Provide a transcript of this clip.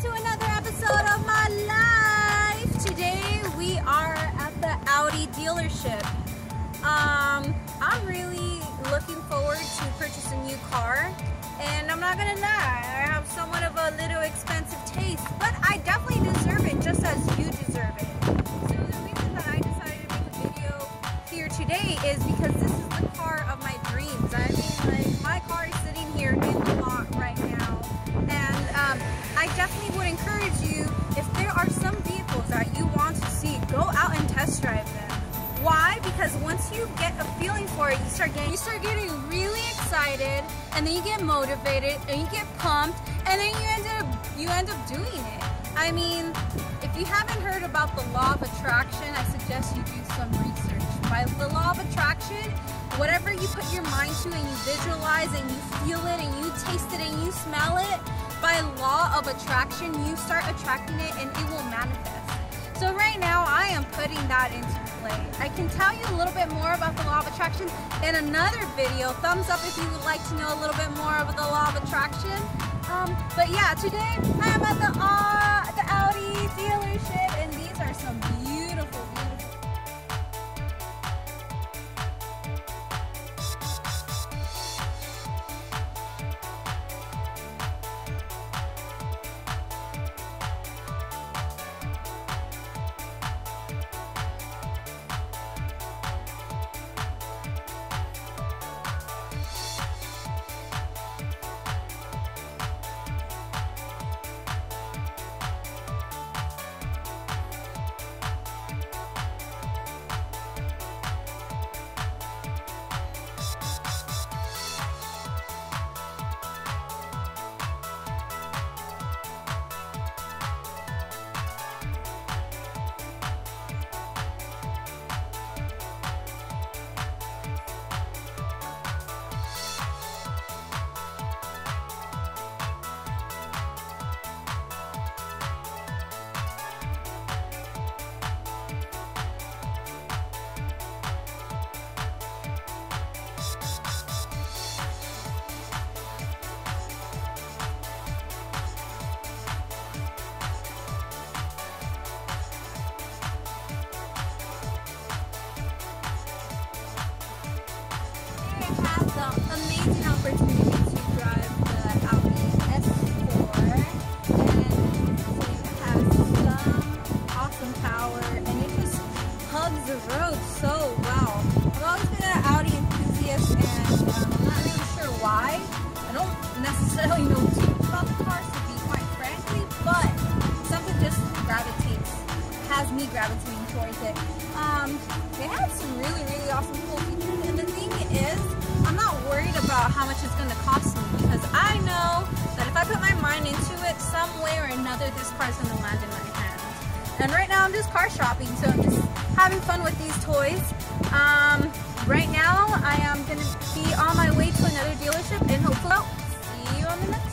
to another episode of my life. Today we are at the Audi dealership. I'm really looking forward to purchase a new car, and I'm not gonna lie, I have somewhat of a little expensive taste, but I definitely deserve it just as you deserve it. So the reason that I decided to make a video here today is because this is the car of my dreams. I mean, like, my car is sitting here in the lot right now, and I definitely would encourage you, if there are some vehicles that you want to see, go out and test drive them. Why? Because once you get a feeling for it, you start getting really excited, and then you get motivated, and you get pumped, and then you end up doing it. I mean, if you haven't heard about the law of attraction, I suggest you do some research. By the law of attraction, whatever you put your mind to and you visualize and you feel it and you taste it and you smell it, by law of attraction, you start attracting it and it will manifest. So right now, I am putting that into play. I can tell you a little bit more about the law of attraction in another video. Thumbs up if you would like to know a little bit more about the law of attraction. But yeah, today I am at the Audi dealership, and these are some beautiful. Have the amazing opportunity to drive the Audi S4, and it has some awesome power, and it just hugs the road so well. I've always been an Audi enthusiast, and I'm not really sure why. I don't necessarily know too much about the cars, to be quite frankly, but something just has me gravitating towards it. They have some really awesome cool features, and the thing is, I'm not worried about how much it's going to cost me, because I know that if I put my mind into it, some way or another, this car is going to land in my hands. And right now, I'm just car shopping, so I'm just having fun with these toys. Right now, I am going to be on my way to another dealership, and hopefully, I'll see you on the next one.